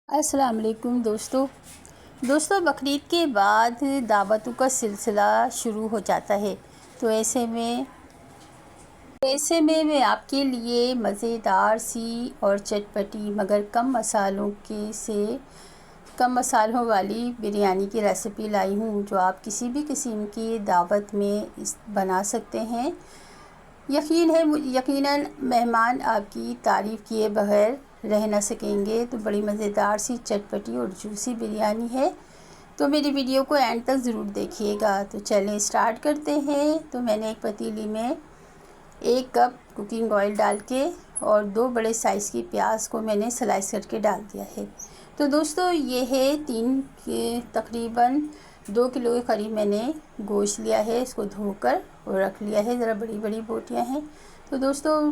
अस्सलाम वालेकुम दोस्तों बकरीद के बाद दावतों का सिलसिला शुरू हो जाता है। तो ऐसे में मैं आपके लिए मज़ेदार सी और चटपटी मगर कम मसालों वाली बिरयानी की रेसिपी लाई हूँ, जो आप किसी भी किस्म की दावत में बना सकते हैं। यकीनन मेहमान आपकी तारीफ़ किए बगैर रह ना सकेंगे। तो बड़ी मज़ेदार सी चटपटी और जूसी बिरयानी है, तो मेरी वीडियो को एंड तक ज़रूर देखिएगा। तो चलें स्टार्ट करते हैं। तो मैंने एक पतीली में 1 कप कुकिंग ऑयल डाल के और 2 बड़े साइज़ की प्याज को मैंने स्लाइस करके डाल दिया है। तो दोस्तों ये है तकरीबन 2 किलो के करीब मैंने गोश्त लिया है। इसको धोकर और रख लिया है, ज़रा बड़ी बड़ी बोटियाँ हैं। तो दोस्तों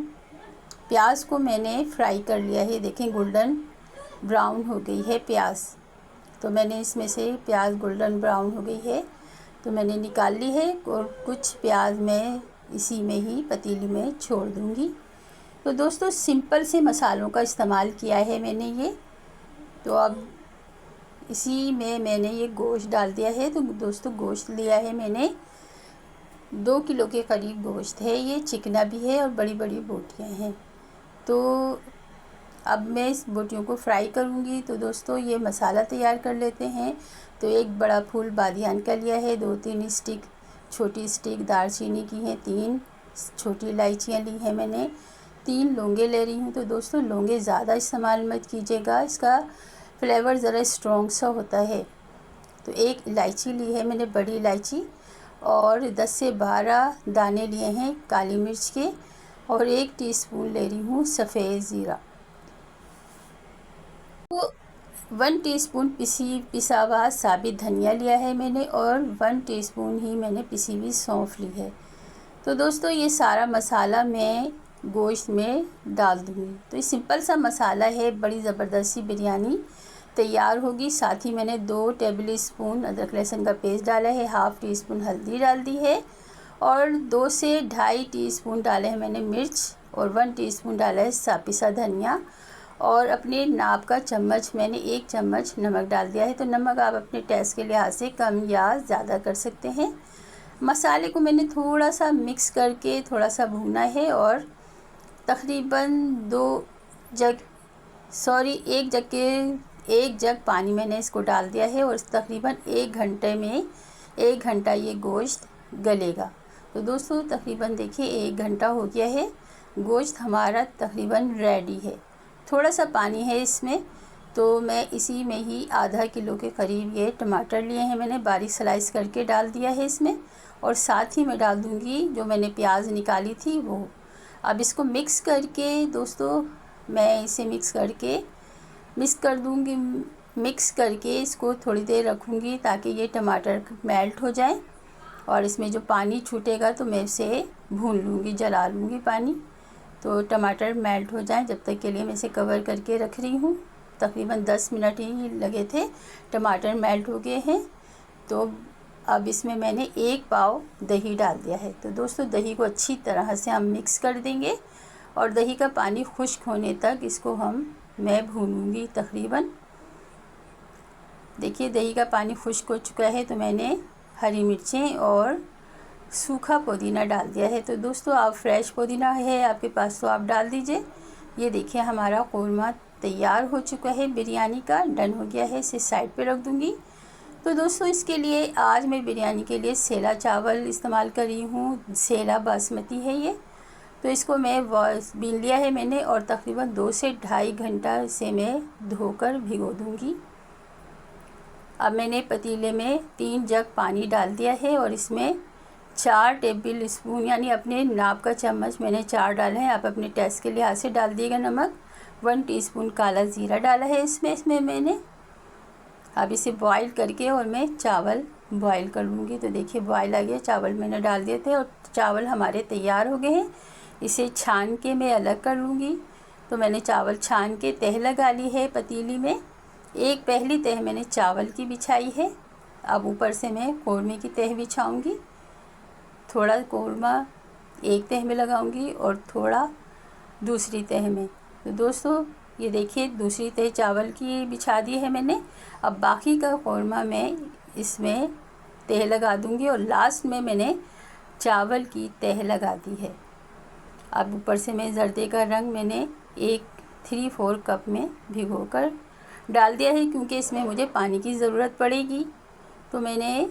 प्याज को मैंने फ्राई कर लिया है। देखें गोल्डन ब्राउन हो गई है प्याज। तो मैंने इसमें से प्याज गोल्डन ब्राउन हो गई है तो मैंने निकाल ली है, और कुछ प्याज मैं इसी में ही पतीली में छोड़ दूँगी। तो दोस्तों सिंपल से मसालों का इस्तेमाल किया है मैंने ये। तो अब इसी में मैंने ये गोश्त डाल दिया है। तो दोस्तों गोश्त लिया है मैंने 2 किलो के करीब गोश्त है। ये चिकना भी है और बड़ी बड़ी बोटियाँ हैं। तो अब मैं इस बोटियों को फ्राई करूँगी। तो दोस्तों ये मसाला तैयार कर लेते हैं। तो 1 बड़ा फूल बादियान का लिया है, 2-3 छोटी स्टिक दालचीनी की हैं, 3 छोटी इलायचियाँ ली हैं मैंने, 3 लौंगे ले रही हूँ। तो दोस्तों लौंगे ज़्यादा इस्तेमाल मत कीजिएगा, इसका फ्लेवर ज़रा स्ट्रॉन्ग सा होता है। तो 1 इलायची ली है मैंने, बड़ी इलायची, और 10 से 12 दाने लिए हैं काली मिर्च के, और 1 टीस्पून ले रही हूँ सफ़ेद ज़ीरा। तो 1 टीस्पून पिसा हुआ साबित धनिया लिया है मैंने, और 1 टीस्पून ही मैंने पिसी हुई सौंफ ली है। तो दोस्तों ये सारा मसाला मैं गोश्त में डाल दूँगी। तो ये सिंपल सा मसाला है, बड़ी ज़बरदस्त सी बिरयानी तैयार होगी। साथ ही मैंने 2 टेबल स्पून अदरक लहसुन का पेस्ट डाला है, हाफ़ टी स्पून हल्दी डाल दी है, और 2 से ढाई टीस्पून डाले हैं मैंने मिर्च, और 1 टीस्पून डाला है पिसा धनिया, और अपने नाप का चम्मच मैंने 1 चम्मच नमक डाल दिया है। तो नमक आप अपने टेस्ट के लिहाज से कम या ज़्यादा कर सकते हैं। मसाले को मैंने थोड़ा सा मिक्स करके थोड़ा सा भूना है, और तकरीबन 1 जग पानी मैंने इसको डाल दिया है, और तकरीबन 1 घंटा ये गोश्त गलेगा। तो दोस्तों तकरीबन देखिए 1 घंटा हो गया है, गोश्त हमारा तकरीबन रेडी है। थोड़ा सा पानी है इसमें। तो मैं इसी में ही आधा किलो के करीब ये टमाटर लिए हैं मैंने, बारीक स्लाइस करके डाल दिया है इसमें, और साथ ही मैं डाल दूँगी जो मैंने प्याज निकाली थी वो। अब इसको मिक्स करके दोस्तों मैं इसे मिक्स करके इसको थोड़ी देर रखूँगी, ताकि ये टमाटर मेल्ट हो जाए, और इसमें जो पानी छूटेगा तो मैं इसे भून लूँगी, जला लूँगी पानी। तो टमाटर मेल्ट हो जाए जब तक के लिए मैं इसे कवर करके रख रही हूँ। तकरीबन 10 मिनट ही लगे थे, टमाटर मेल्ट हो गए हैं। तो अब इसमें मैंने 1 पाव दही डाल दिया है। तो दोस्तों दही को अच्छी तरह से हम मिक्स कर देंगे, और दही का पानी खुश्क होने तक इसको मैं भूनूंगी तकरीबन। देखिए दही का पानी खुश्क हो चुका है। तो मैंने हरी मिर्चें और सूखा पुदीना डाल दिया है। तो दोस्तों आप फ्रेश पुदीना है आपके पास तो आप डाल दीजिए। ये देखिए हमारा कौरमा तैयार हो चुका है, बिरयानी का डन हो गया है। इसे साइड पे रख दूँगी। तो दोस्तों इसके लिए आज मैं बिरयानी के लिए सेला चावल इस्तेमाल कर रही हूँ, सेला बासमती है ये। तो इसको मैं बीन लिया है मैंने, और तकरीबन 2 से ढाई घंटा इसे मैं धोकर भिगो दूँगी। अब मैंने पतीले में 3 जग पानी डाल दिया है, और इसमें 4 टेबल स्पून यानी अपने नाप का चम्मच मैंने 4 डाले हैं, आप अपने टेस्ट के लिहाज से डाल दिएगा नमक। 1 टीस्पून काला ज़ीरा डाला है इसमें मैंने। अब इसे बॉईल करके और मैं चावल बॉईल कर लूँगी। तो देखिए बॉईल आ गया, चावल मैंने डाल दिए थे, और चावल हमारे तैयार हो गए हैं। इसे छान के मैं अलग कर लूँगी। तो मैंने चावल छान के तह लगा ली है पतीली में। एक पहली तह मैंने चावल की बिछाई है। अब ऊपर से मैं कौरमे की तह बिछाऊँगी। थोड़ा कौरमा एक तह में लगाऊंगी और थोड़ा दूसरी तह में। तो दोस्तों ये देखिए दूसरी तह चावल की बिछा दी है मैंने। अब बाकी का क़ोरमा मैं इसमें तह लगा दूंगी और लास्ट में मैंने चावल की तह लगा दी है। अब ऊपर से मैं जर्दे का रंग मैंने 3/4 कप में भिगोकर डाल दिया है, क्योंकि इसमें मुझे पानी की ज़रूरत पड़ेगी। तो मैंने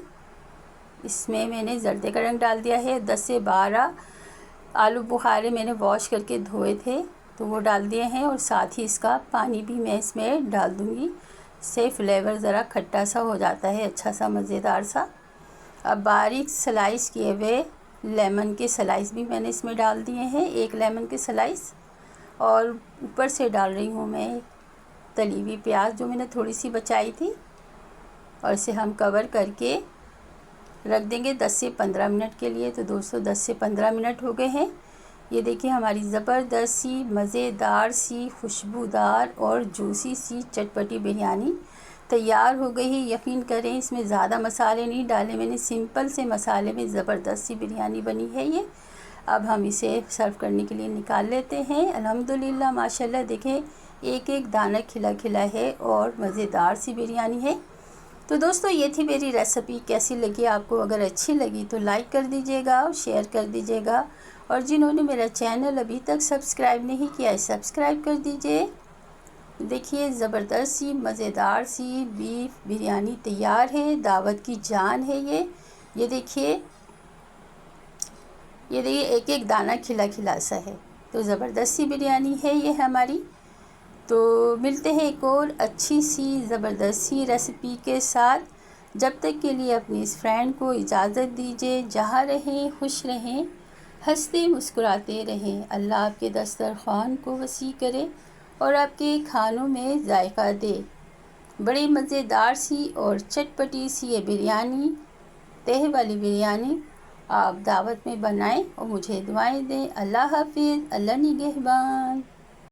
जर्दे का रंग डाल दिया है। 10 से 12 आलू बुखारे मैंने वॉश करके धोए थे, तो वो डाल दिए हैं, और साथ ही इसका पानी भी मैं इसमें डाल दूँगी। इससे फ्लेवर ज़रा खट्टा सा हो जाता है, अच्छा सा मज़ेदार सा। अब बारीक स्लाइस किए हुए लेमन के स्लाइस भी मैंने इसमें डाल दिए हैं, 1 लेमन के स्लाइस। और ऊपर से डाल रही हूँ मैं तली हुई प्याज जो मैंने थोड़ी सी बचाई थी, और इसे हम कवर करके रख देंगे 10 से 15 मिनट के लिए। तो दोस्तों 10 से 15 मिनट हो गए हैं। ये देखिए हमारी ज़बरदस्त सी मज़ेदार सी खुशबूदार और जूसी सी चटपटी बिरयानी तैयार हो गई है। यकीन करें इसमें ज़्यादा मसाले नहीं डाले मैंने, सिंपल से मसाले में ज़बरदस्त सी बिरयानी बनी है ये। अब हम इसे सर्व करने के लिए निकाल लेते हैं। अल्हम्दुलिल्लाह माशाल्लाह देखें एक एक दाना खिला खिला है और मज़ेदार सी बिरयानी है। तो दोस्तों ये थी मेरी रेसिपी। कैसी लगी आपको? अगर अच्छी लगी तो लाइक कर दीजिएगा और शेयर कर दीजिएगा, और जिन्होंने मेरा चैनल अभी तक सब्सक्राइब नहीं किया है सब्सक्राइब कर दीजिए। देखिए ज़बरदस्त सी मज़ेदार सी बीफ बिरयानी तैयार है, दावत की जान है ये देखिए एक एक दाना खिला खिला सा है। तो ज़बरदस्त सी बिरयानी है ये हमारी। तो मिलते हैं एक और अच्छी सी ज़बरदस्त सी रेसिपी के साथ। जब तक के लिए अपनी इस फ्रेंड को इजाज़त दीजिए। जहाँ रहें खुश रहें, हंसते मुस्कुराते रहें। अल्लाह आपके दस्तरख़्वान को वसी करे और आपके खानों में जायका दे। बड़ी मज़ेदार सी और चटपटी सी ये बिरयानी, तह वाली बिरयानी आप दावत में बनाएं और मुझे दुआएं दें। अल्लाह हाफ़िज़, अल्लाह निगहबान।